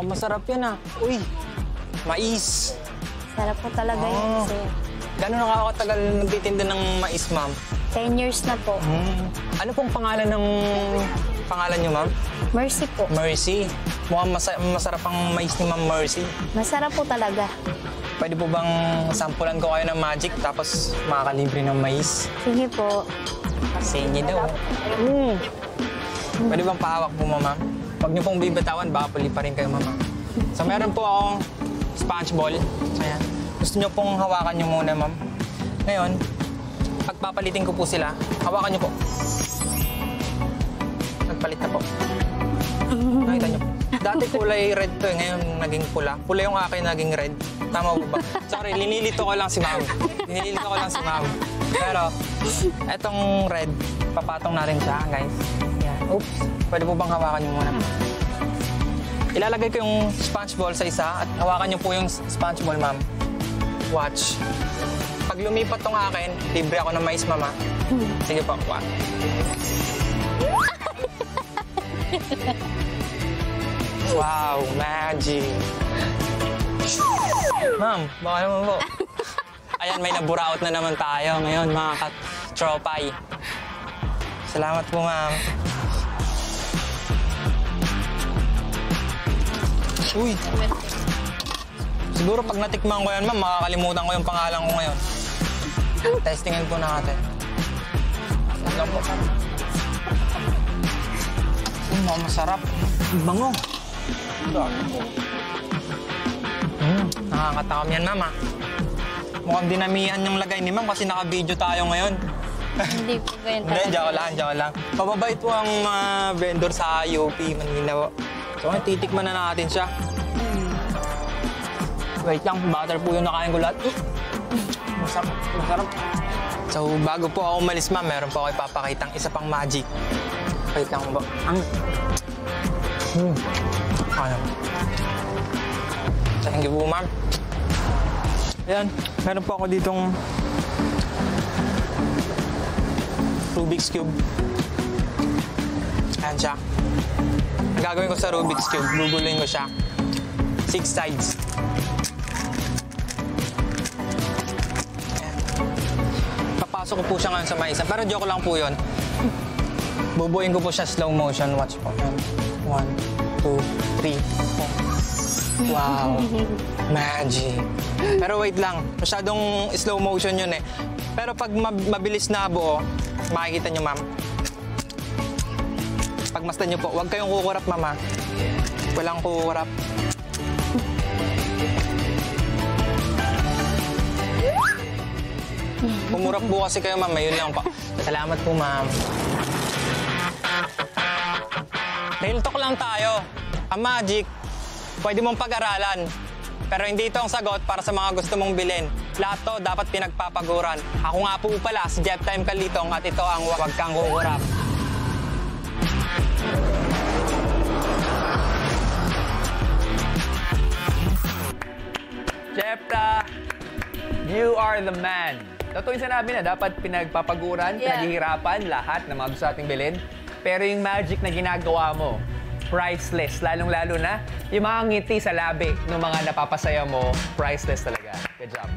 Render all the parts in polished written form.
Mukhang masarap yan ah. Uy, mais. Sarap po talaga yun, sir. Gano'n nakakatagal nagtitinda ng mais, ma'am? 10 years na po. Ano pong pangalan niyo, ma'am? Mercy po. Mercy. Mukhang masarap ang mais ni Ma'am Mercy. Masarap po talaga. Pwede po bang sampulan ko kayo ng magic tapos makakalibre ng mais? Sige po. Sa inyo daw. Pwede bang pahawak po, ma'am? Huwag niyo pong bibitawan, baka puli pa rin kayo, ma'am. So meron po akong sponge ball. Ayan. Gusto niyo pong hawakan niyo muna, ma'am. Ngayon, pagpapalitin ko po sila, hawakan niyo po. Nagpalit na po. Nakita niyo po. Dati kulay red to eh, ngayon naging pula. Pula yung akin naging red. Tama po ba? Sorry, linilito ko lang si ma'am. Linilito ko lang si ma'am. Pero, etong red, papatong na rin siya, guys. Yan. Oops. Pwede po bang hawakan niyo muna? Ilalagay ko yung sponge ball sa isa at hawakan niyo po yung sponge ball, ma'am. Watch. Pag lumipat tong akin, libre ako ng mais, mama. Sige po, watch. Wow, magic. Ma'am, baka naman po. Ayan, may naburaot na naman tayo ngayon, mga katropay. Salamat po, ma'am. Uy. Siguro pag natikman ko yan, ma'am, makakalimutan ko yung pangalan ko ngayon. Testingin po natin. Lang po. Masarap. Bango. Nakakatakam yan, ma'am, ah. Mukhang dinamihan yung lagay ni ma'am kasi naka-video tayo ngayon. Hindi po ganyan Hindi, talaga. joke lang. Pababait po ang vendor sa UP, Manila. So, titikman na natin siya. Wait lang, butter po yung nakain ko lahat. Masarap, masarap. So, bago po ako umalis, ma'am, meron po ako ipapakitang isa pang magic. Wait lang ba? Ano? Thank you po, ma'am. Ayan, meron po ako ditong Rubik's Cube. Ayan siya. Ang gagawin ko sa Rubik's Cube, guguluhin ko siya. 6 sides. Ayan. Papasok ko po siya ngayon sa may isa. Pero joke lang po yun. Bubuin ko po siya slow motion. Watch po. 1, 2, 3, 4. Wow. Magic. Pero wait lang. Masyadong slow motion yun eh. Pero pag mabilis na buo, makikita nyo, ma'am. Pagmasdan nyo po, huwag kayong kukurap, mama. Walang kukurap. Pumurap po kasi kayo, ma'am. Yun lang po. Salamat po, ma'am. Real talk lang tayo. Ang magic, pwede mong pag-aralan. Pero hindi ito ang sagot para sa mga gusto mong bilhin. Lahat to dapat pinagpapaguran. Ako nga po pala, si Jeff Time Kalitong at ito ang Wag Kang Kukurap. Jepta, you are the man. Totoo yung sinabi na dapat pinagpapaguran, pinaghihirapan lahat ng mga gusto nating bilhin. Pero yung magic na ginagawa mo, priceless. Lalong-lalo na yung mga ngiti sa labi ng mga napapasaya mo, priceless talaga. Good job.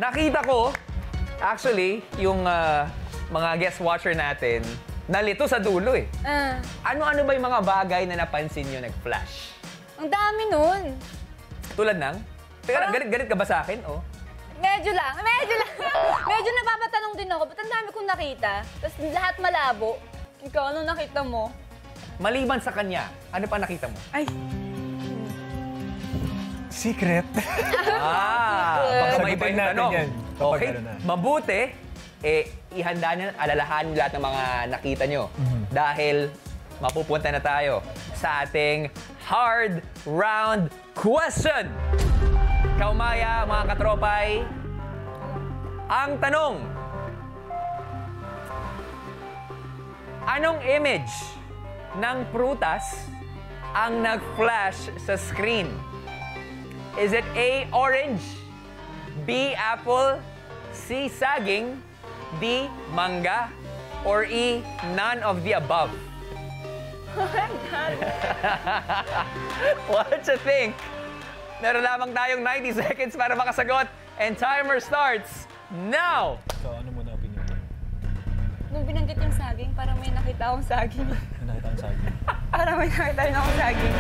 Nakita ko, actually, yung mga guest watcher natin, nalito sa dulo eh. Ano-ano ba yung mga bagay na napansin nyo nag-flash? Ang dami nun. Tulad ng? Teka, galit ka ba sa akin? Oh. Medyo lang. Medyo napapatanong din ako, ba't ang dami kong nakita? Tapos lahat malabo. Ikaw, ano nakita mo? Maliban sa kanya, ano pa nakita mo? Ay. Secret. Baka may iba yung tanong. Okay, ano na. mabuti, ihanda niyo, alalahanin niyo lahat ng mga nakita niyo. Dahil mapupunta na tayo sa ating hard round question. Kaumaya, mga katropay, ang tanong, anong image ng prutas ang nag-flash sa screen? Is it A, orange, B, apple, C, saging, D, mangga, or E, none of the above? What you think? Meron lamang tayong 90 seconds para makasagot. And timer starts now! So, ano muna opinion mo? Nung binanggit yung saging, parang may nakita akong saging. Ano nakita ang sabi? Parang may nakita rin akong saging.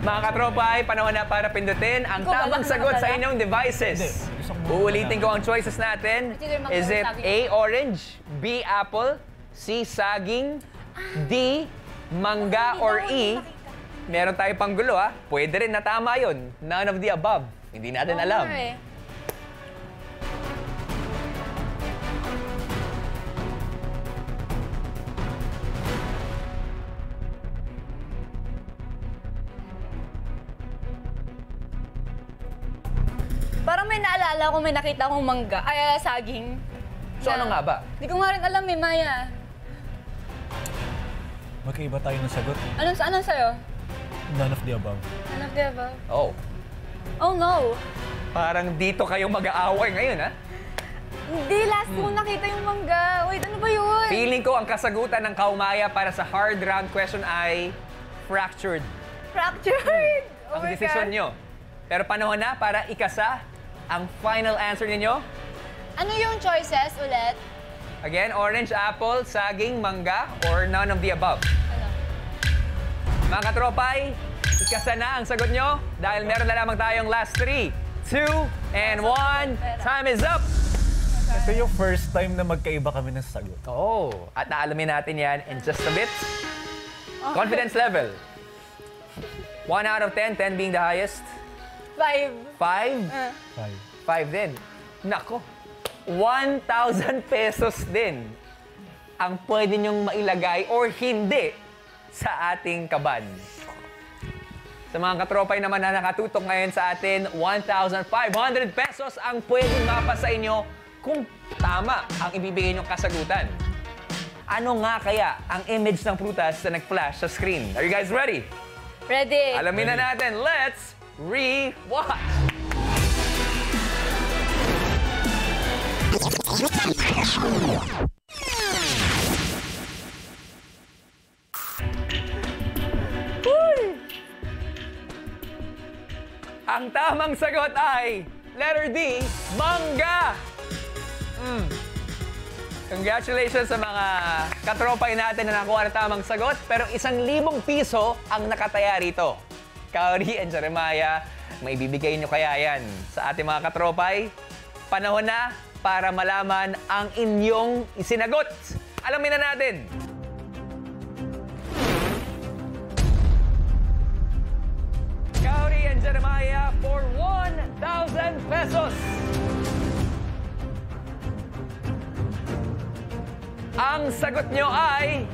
Mga katropa, ay panahon na para pindutin ang Ikaw, tamang walang sagot sa nakatala? inyong devices. Hindi. Gusto ko muna Uulitin ko malaman. ang choices natin. Consider mag- Is it saging. A, orange, B, apple, C, saging, D, mangga, or E? Meron tayo pang gulo, ha? Pwede rin na tama yun. None of the above. Hindi natin alam. Parang may naalala ko, may nakita akong mangga. Ay, saging. So ano nga ba? Hindi ko nga rin alam eh, Maya. Magkaiba tayo ng sagot. Anong sa'yo? None of the above. Ano di ba? Oh, Oh no. parang dito kayo mag-aaway ngayon, ha? Hindi, last mo nakita yung mangga. Wait, ano ba yun? Feeling ko ang kasagutan ng kaumaya para sa hard round question ay fractured. Fractured! Oh Ang my desisyon God. nyo. Pero panahon na para ikasa ang final answer ninyo. Ano yung choices ulit? Again, orange, apple, saging, mangga, or none of the above. Ano? Mga katropay, ikasa na ang sagot nyo dahil meron na lamang tayong last 3, 2, and 1. Time is up! Ito yung first time na magkaiba kami ng sagot. Oh, at naalamin natin yan in just a bit. Confidence level. 1 out of 10, 10 being the highest. 5. 5? 5. 5 din. Nako, 1,000 pesos din ang pwede nyong mailagay or hindi sa ating kaban. Sa mga katropay naman na nakatutok ngayon sa atin, 1,500 pesos ang pwedeng mapa sa inyo kung tama ang ibibigay nyong kasagutan. Ano nga kaya ang image ng prutas na nag-flash sa screen? Are you guys ready? Ready? Alamin na natin. Let's re-watch! Ang tamang sagot ay letter D, mangga! Congratulations sa mga katropay natin na nakuha na tamang sagot. Pero 1,000 piso ang nakataya rito. Kaori and Jeremiah, may bibigay nyo kaya yan sa ating mga katropay? Panahon na para malaman ang inyong isinagot. Alamin na natin. Kaori and Jeremiah for 1,000 pesos. Ang sagot nyo ay...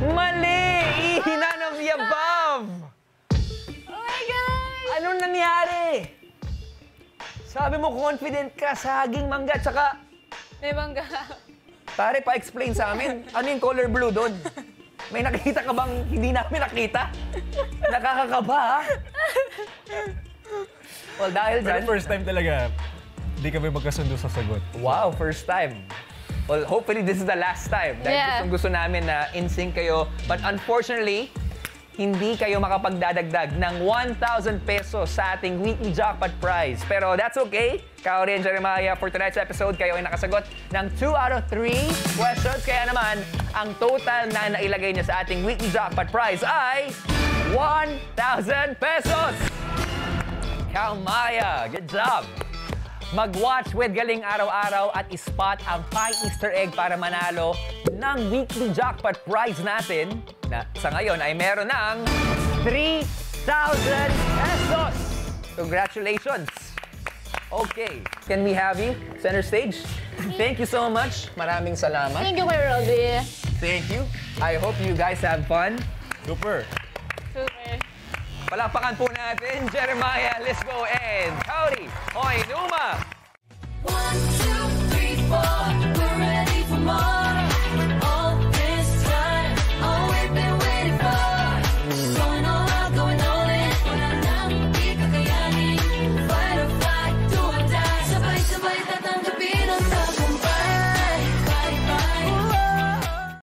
Mali! None of the above! Oh my God! Anong nangyari? Sabi mo confident ka, saging, mangga, tsaka... May mangga. Pare, pa-explain sa amin. Ano yung color blue doon? May nakita ka bang hindi namin nakita? Nakakakaba, ha? Well, dahil Pero dyan... first time talaga, hindi kami magkasundo sa sagot. Wow, first time. Well, hopefully this is the last time. Dahil Yeah. gusto namin na in-sync kayo. But unfortunately, hindi kayo makapagdadagdag ng 1,000 pesos sa ating weekly jackpot prize. Pero that's okay. Kaori and Jeremiah, for tonight's episode, kayo ay nakasagot ng 2 out of 3 questions. Kaya naman, ang total na nailagay niya sa ating weekly jackpot prize ay 1,000 pesos! Kaumaya, good job! Mag-watch with Galing araw-araw at ispot ang Pi Easter egg para manalo ng weekly jackpot prize natin na sa ngayon ay meron ng 3,000 pesos! Congratulations! Okay, can we have you center stage? Thank you so much. Maraming salamat. Thank you, Kuya Robby. Thank you. I hope you guys have fun. Super! Super. Palakpakan po natin, Jeremiah Lisbo and Kaori Hoy Numa.